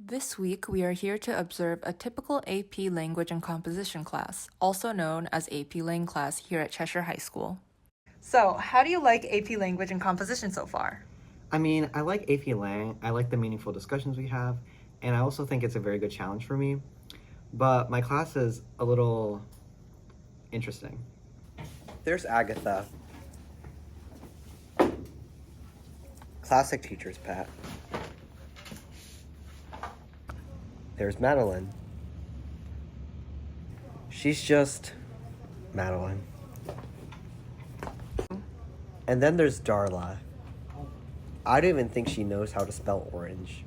This week, we are here to observe a typical AP Language and Composition class, also known as AP Lang class here at Cheshire High School. So, how do you like AP Language and Composition so far? I mean, I like AP Lang, I like the meaningful discussions we have, and I also think it's a very good challenge for me. But my class is a little interesting. There's Agatha. Classic teacher's pet. There's Madeline. She's just Madeline. And then there's Darla. I don't even think she knows how to spell orange.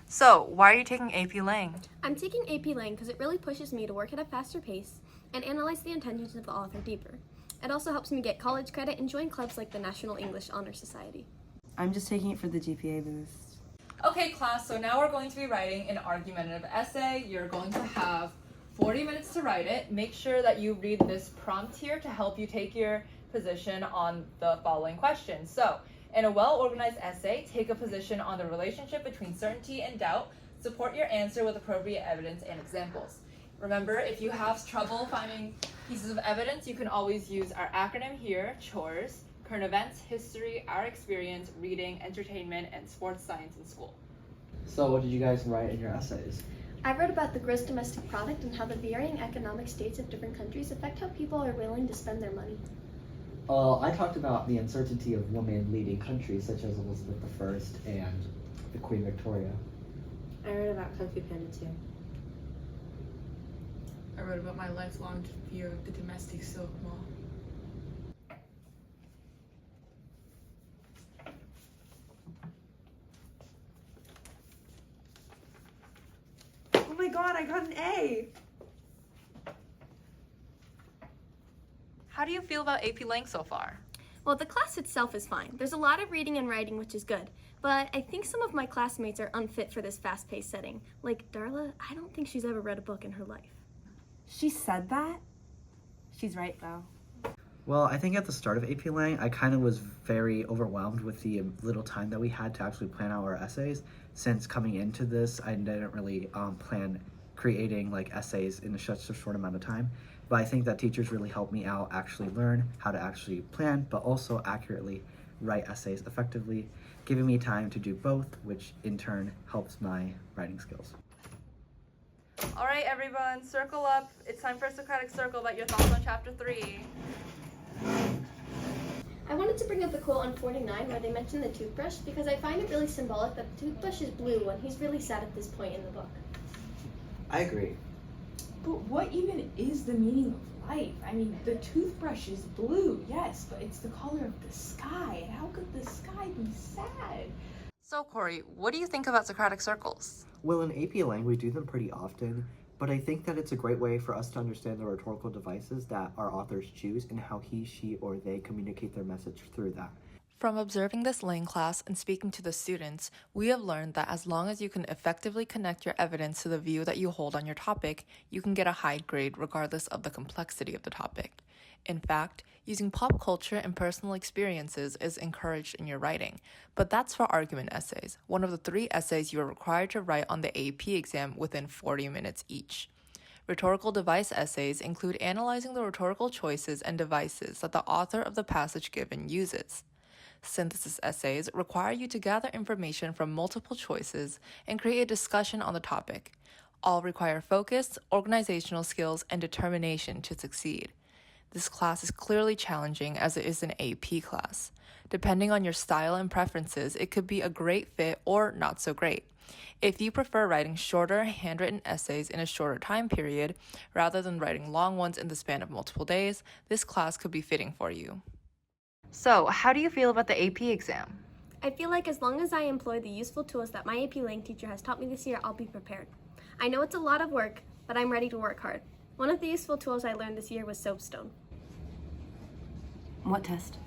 So, why are you taking AP Lang? I'm taking AP Lang because it really pushes me to work at a faster pace and analyze the intentions of the author deeper. It also helps me get college credit and join clubs like the National English Honor Society. I'm just taking it for the GPA boost. Okay, class, so now we're going to be writing an argumentative essay. You're going to have 40 minutes to write it. Make sure that you read this prompt here to help you take your position on the following questions. So, in a well-organized essay, take a position on the relationship between certainty and doubt. Support your answer with appropriate evidence and examples. Remember, if you have trouble finding pieces of evidence, you can always use our acronym here, CHORES, current events, history, our experience, reading, entertainment, and sports science in school. So what did you guys write in your essays? I wrote about the gross domestic product and how the varying economic states of different countries affect how people are willing to spend their money. Well, I talked about the uncertainty of women leading countries such as Elizabeth I and the Queen Victoria. I wrote about Kung Fu Panda too. I wrote about my lifelong fear of the domestic silk mall. Oh my god, I got an A! How do you feel about AP Lang so far? Well, the class itself is fine. There's a lot of reading and writing, which is good. But I think some of my classmates are unfit for this fast-paced setting. Like Darla, I don't think she's ever read a book in her life. She said that? She's right though. Well, I think at the start of AP Lang, I kind of was very overwhelmed with the little time that we had to actually plan out our essays. Since coming into this, I didn't really plan creating like essays in such a short amount of time. But I think that teachers really helped me out actually learn how to actually plan, but also accurately write essays effectively, giving me time to do both, which in turn helps my writing skills. All right, everyone, circle up. It's time for a Socratic Circle about your thoughts on chapter 3. I wanted to bring up the quote on 49 where they mention the toothbrush because I find it really symbolic that the toothbrush is blue when he's really sad at this point in the book. I agree. But what even is the meaning of life? I mean, the toothbrush is blue, yes, but it's the color of the sky. And how could the sky be sad? So, Corey, what do you think about Socratic Circles? Well, in AP Lang, we do them pretty often, but I think that it's a great way for us to understand the rhetorical devices that our authors choose and how he, she, or they communicate their message through that. From observing this Lang class and speaking to the students, we have learned that as long as you can effectively connect your evidence to the view that you hold on your topic, you can get a high grade regardless of the complexity of the topic. In fact, using pop culture and personal experiences is encouraged in your writing, but that's for argument essays, one of the 3 essays you are required to write on the AP exam within 40 minutes each. Rhetorical device essays include analyzing the rhetorical choices and devices that the author of the passage given uses. Synthesis essays require you to gather information from multiple choices and create a discussion on the topic. All require focus, organizational skills, and determination to succeed. This class is clearly challenging as it is an AP class. Depending on your style and preferences, it could be a great fit or not so great. If you prefer writing shorter, handwritten essays in a shorter time period, rather than writing long ones in the span of multiple days, this class could be fitting for you. So, how do you feel about the AP exam? I feel like as long as I employ the useful tools that my AP Lang teacher has taught me this year, I'll be prepared. I know it's a lot of work, but I'm ready to work hard. One of the useful tools I learned this year was soapstone. What test?